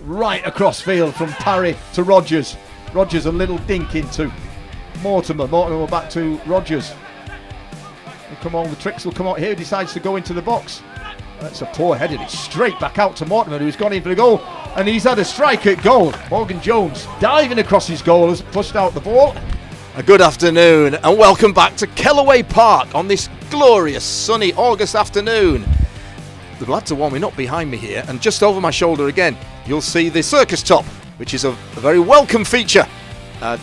right across field from Parry to Rogers. Rogers a little dink into Mortimer. Mortimer back to Rogers. Come on, the tricks will come out here. He decides to go into the box. That's a poor headed. It's straight back out to Mortimer, who's gone in for the goal, and he's had a strike at goal. Morgan Jones diving across his goal has pushed out the ball. A good afternoon and welcome back to Kellaway Park on this glorious sunny August afternoon. The lads are warming up behind me here, and just over my shoulder again you'll see the circus top, which is a very welcome feature at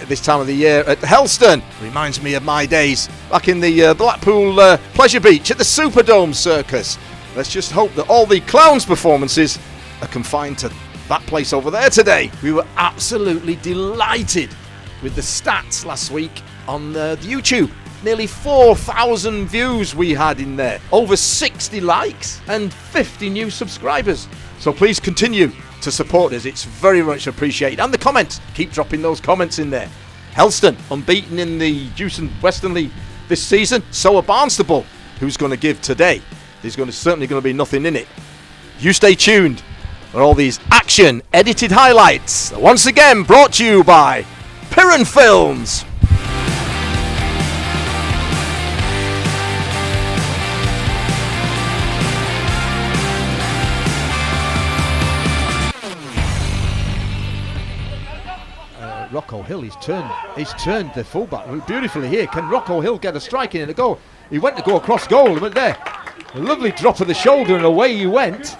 this time of the year at Helston. Reminds me of my days back in the Blackpool Pleasure Beach at the Superdome Circus. Let's just hope that all the clowns' performances are confined to that place over there today. We were absolutely delighted with the stats last week on the YouTube. Nearly 4,000 views we had in there, over 60 likes and 50 new subscribers. So please continue to support us, it's very much appreciated. And the comments, keep dropping those comments in there. Helston unbeaten in the Juice and Western League this season, so are Barnstaple, who's going to give today. There's certainly going to be nothing in it. You stay tuned for all these action edited highlights, once again brought to you by Piran Films. Rocco Hill, he's turned the fullback beautifully here. Can Rocco Hill get a strike in and a goal? He went to go across goal, but there, a lovely drop of the shoulder and away he went.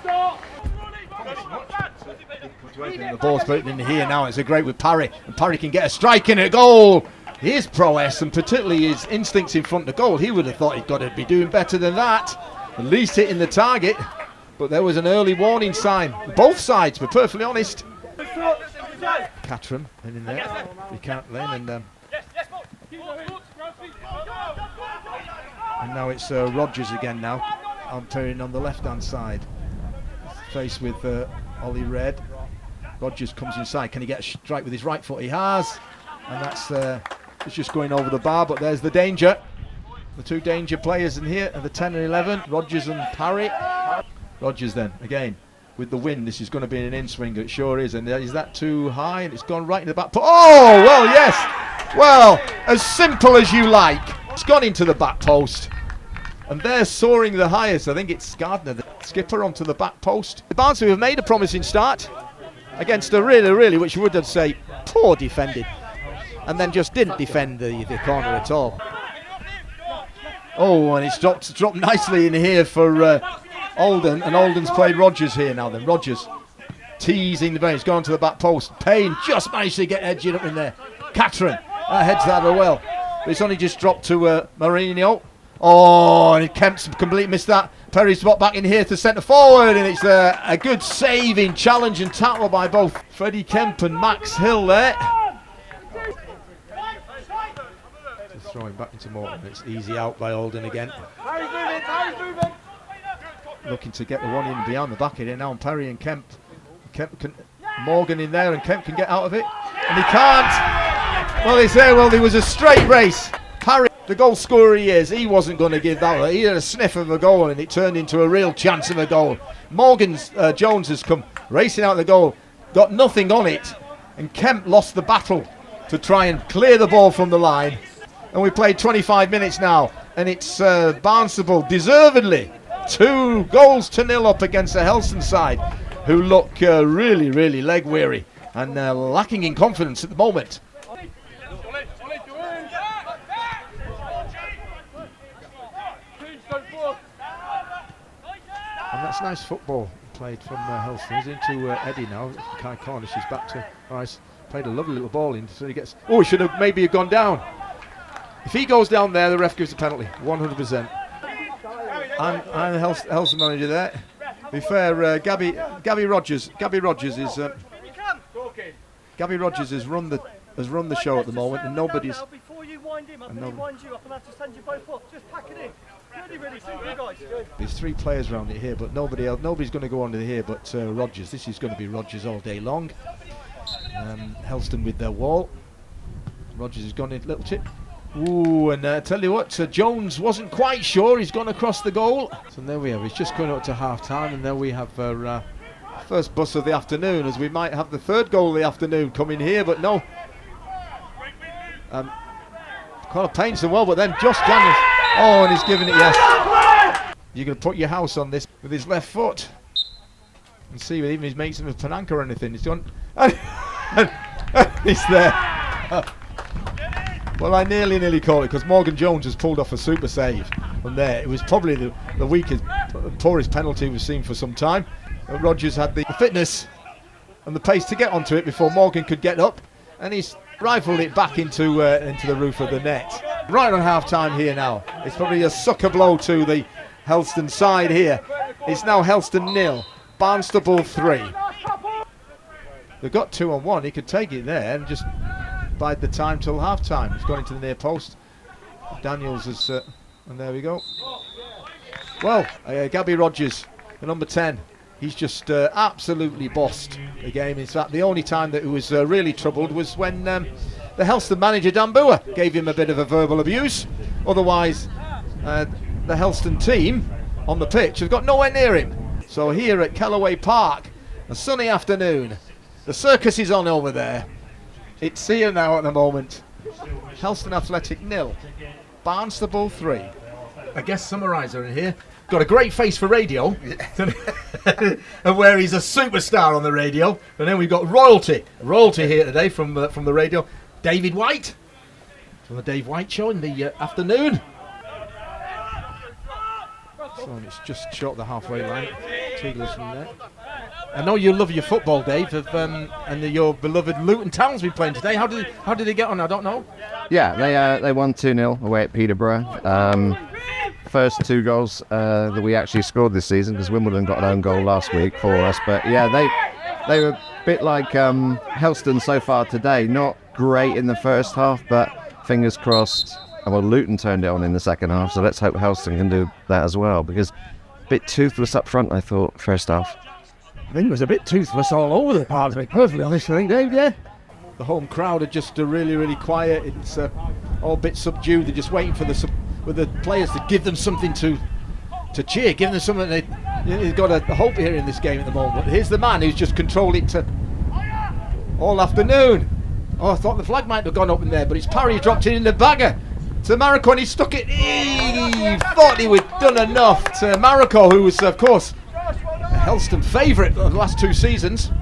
The ball's put in here now. It's a great with Parry, and Parry can get a strike in and a goal. His prowess and particularly his instincts in front of goal, he would have thought he'd got to be doing better than that. At least hitting the target, but there was an early warning sign. Both sides, to be perfectly honest. Catram in there, he can't lane, and now it's Rogers again now. I'm turning on the left hand side, faced with Ollie Red. Rogers comes inside, can he get a strike with his right foot? He has, and that's it's just going over the bar, but there's the danger. The two danger players in here are the 10 and 11, Rogers and Parry. Rogers then, again, with the wind, this is going to be an in-swinger, it sure is, and is that too high? And it's gone right in the back. Oh, well, yes! Well, as simple as you like. It's gone into the back post. And they're soaring the highest. I think it's Gardner, the skipper, onto the back post. The Barnsley have made a promising start against a really, which you would say, poor defending. And then just didn't defend the corner at all. Oh, and it's dropped nicely in here for Alden, and Alden's played Rogers here now then. Rogers teasing the ball, he's gone to the back post. Payne just managed to get edging up in there. Catron, that heads that well. But it's only just dropped to Mourinho. Oh, and Kemp's completely missed that. Perry's spot back in here to centre forward, and it's a good saving challenge and tackle by both Freddie Kemp and Max Hill there. Just throwing back into Morton, it's easy out by Alden again. Looking to get the one in behind the back of it now, and Parry and Kemp can, Morgan in there, and Kemp can get out of it, and he can't. Well, it's there. Well, there was a straight race. Parry, the goal scorer he is, he wasn't going to give that away. He had a sniff of a goal, and it turned into a real chance of a goal. Morgan's Jones has come racing out the goal, got nothing on it, and Kemp lost the battle to try and clear the ball from the line. And we played 25 minutes now, and it's Barnstaple deservedly 2-0 up against the Helston side, who look really leg weary and lacking in confidence at the moment. And that's nice football played from Helston. He's into Eddie now. Kai Cornish is back to Rice. Played a lovely little ball in, so he gets. Oh, he should have maybe gone down. If he goes down there, the ref gives a penalty, 100%. I'm the Helston manager there. To be fair, Gabby Rogers is Gabby Rogers has run the show at the moment, and nobody's. Before you wind him up, and he winds you up, and I have to send you both up. Just pack it in. Really simple, guys. There's 3 players around it here, but nobody else. Nobody's going to go under here, but Rogers. This is going to be Rogers all day long. Helston with their wall. Rogers has gone in, little chip. Ooh, and tell you what, Jones wasn't quite sure. He's gone across the goal. So there we have. It's just going up to half time, and there we have First bus of the afternoon, as we might have the third goal of the afternoon coming here, but no. Connor paints them well, but then Josh Daniels. Oh, and he's giving it, yes. You're going to put your house on this with his left foot. And see, even he's making some pananka or anything. He's gone. And he's there. Well, I nearly called it because Morgan Jones has pulled off a super save from there. It was probably the weakest, poorest penalty we've seen for some time. But Rodgers had the fitness and the pace to get onto it before Morgan could get up, and he's rifled it back into the roof of the net. Right on half time here now. It's probably a sucker blow to the Helston side here. It's now Helston 0, Barnstaple 3. They've got 2-on-1. He could take it there and just bide the time till half time. He's gone into the near post. Daniels is, and there we go. Well, Gabby Rodgers, the number 10. He's just absolutely bossed the game. In fact, the only time that he was really troubled was when the Helston manager, Dan Boer, gave him a bit of a verbal abuse. Otherwise, the Helston team on the pitch have got nowhere near him. So here at Kellaway Park, a sunny afternoon. The circus is on over there. It's here now at the moment. Helston Athletic 0, Barnstaple 3. A guest summariser in here. Got a great face for radio, and where he's a superstar on the radio. And then we've got royalty here today from the radio. David White from the Dave White Show in the afternoon. So it's just short the halfway line. Teagler's from there. I know you love your football, Dave, and your beloved Luton Town's been playing today. How did they get on? I don't know. Yeah, they won 2-0 away at Peterborough. First 2 goals that we actually scored this season, because Wimbledon got an own goal last week for us. But yeah, they were a bit like Helston so far today. Not great in the first half, but fingers crossed. Well, Luton turned it on in the second half, so let's hope Helston can do that as well, because a bit toothless up front, I thought, first half. I think it was a bit toothless all over the park, to be perfectly honest, I think, Dave, yeah. The home crowd are just really, really quiet. It's all a bit subdued. They're just waiting for the players to give them something to cheer, give them something. They've got a hope here in this game at the moment. But here's the man who's just controlled it all afternoon. Oh, I thought the flag might have gone up in there, but it's Parry who dropped it in the bagger. To Mariko, and he stuck it. He thought he would done enough. To Mariko, who was, of course, a Helston favourite of the last 2 seasons.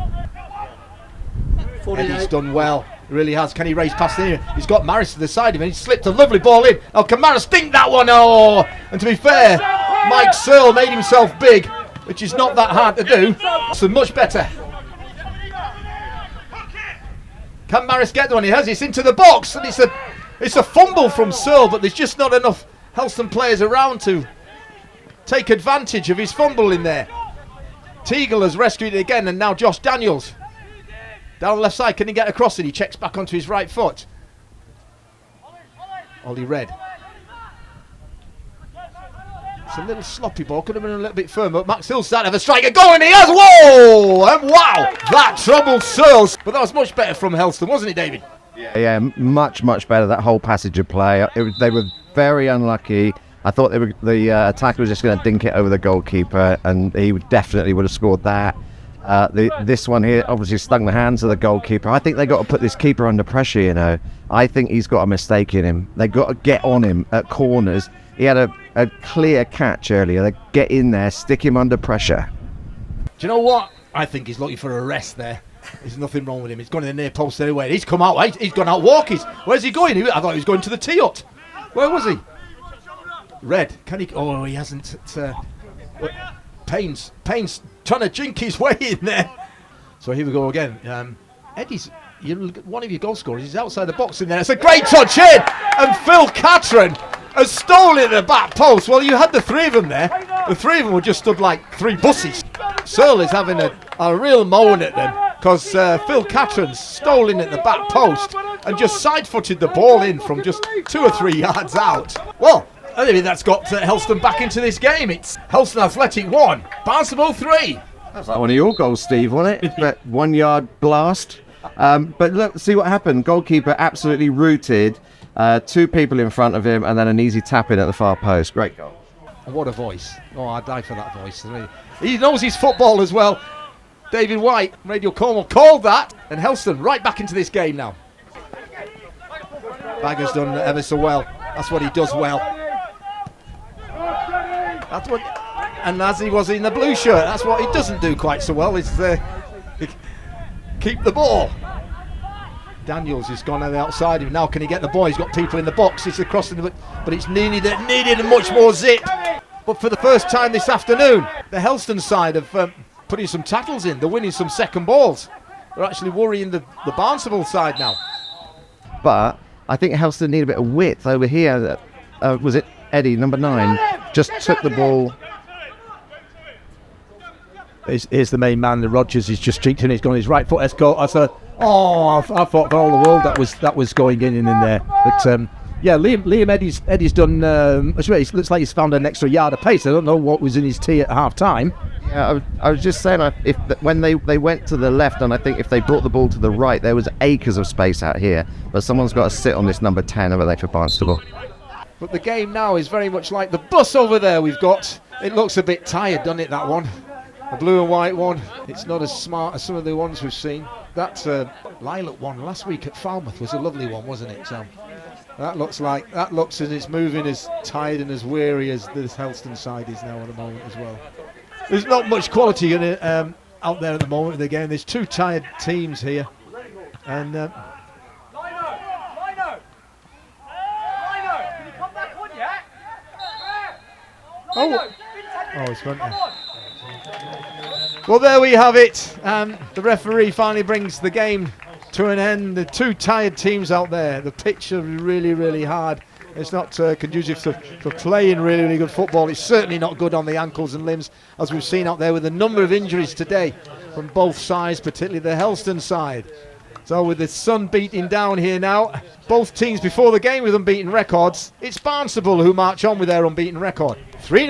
Eddie's done well, he really has. Can he race past here? He's got Maris to the side of him, and he slipped a lovely ball in. Oh, can Maris dink that one? Oh, and to be fair, Mike Searle made himself big, which is not that hard to do. So much better. Can Maris get the one? He has. It's into the box, and it's a fumble from Searle, but there's just not enough Helston players around to take advantage of his fumble in there. Teagle has rescued it again, and now Josh Daniels down the left side. Can he get across it? He checks back onto his right foot. Ollie Red. It's a little sloppy ball, could have been a little bit firmer, but Max Hill's starting to have a striker going, he has, whoa! And wow, that troubled Searles. But that was much better from Helston, wasn't it, David? Yeah, much better, that whole passage of play. They were very unlucky. I thought the attacker was just going to dink it over the goalkeeper, and he definitely would have scored that. This one here obviously stung the hands of the goalkeeper. I think they got to put this keeper under pressure, you know. I think he's got a mistake in him. They got to get on him at corners. He had a clear catch earlier. They get in there, stick him under pressure. Do you know what? I think he's looking for a rest there. There's nothing wrong with him. He's gone in the near post anyway. He's come out. He's gone out walking. Where's he going? I thought he was going to the tee hut. Where was he? Red. Can he? Oh, he hasn't. Payne's trying to jink his way in there. So here we go again. Eddie's one of your goal scorers. He's outside the box in there. It's a great touch in, and Phil Catron has stolen the back post. Well, you had the 3 of them there. The 3 of them were just stood like 3 buses. Searle is having a real moan at them because Phil Catron's stolen at the back post and just side-footed the ball in from just 2 or 3 yards out. Well, I think that's got Helston back into this game. It's Helston Athletic 1, Barnstable 3. That's like one of your goals, Steve, wasn't it? That 1 yard blast. But look, see what happened. Goalkeeper absolutely rooted. 2 people in front of him, and then an easy tap in at the far post. Great goal. What a voice. Oh, I'd die for that voice. He knows his football as well. David White, Radio Cornwall, called that. And Helston right back into this game now. Bagger's done ever so well. That's what he does well. That's what, and as he was in the blue shirt, that's what he doesn't do quite so well, is keep the ball. Daniels has gone on the outside. Now can he get the ball? He's got people in the box. It's across the, but it's needed much more zip. But for the first time this afternoon, the Helston side have putting some tackles in. They're winning some second balls. They're actually worrying the Barnstaple side now. But I think Helston need a bit of width over here. Was it Eddie, number 9, just took the ball. Here's the main man, the Rogers. He's just cheeked in. He's gone his right foot. Let's go. I thought for all the world that was going in there. But yeah, Liam Eddie's done. It looks like he's found an extra yard of pace. I don't know what was in his tee at half time. Yeah, I was just saying, when they went to the left, and I think if they brought the ball to the right, there was acres of space out here. But someone's got to sit on this number 10 over there for Barnstaple. But the game now is very much like the bus over there we've got. It looks a bit tired, doesn't it, that one? The blue and white one. It's not as smart as some of the ones we've seen. That lilac one last week at Falmouth was a lovely one, wasn't it? So that looks and it's moving as tired and as weary as this Helston side is now at the moment as well. There's not much quality in it, out there at the moment of the game. There's 2 tired teams here. And Lino! Can you come back on yet? it's went there. Well, there we have it. The referee finally brings the game to an end. The 2 tired teams out there. The pitch is really, really hard. It's not conducive for playing really, really good football. It's certainly not good on the ankles and limbs, as we've seen out there with a number of injuries today from both sides, particularly the Helston side. So with the sun beating down here now, both teams before the game with unbeaten records. It's Barnstaple who march on with their unbeaten record. 3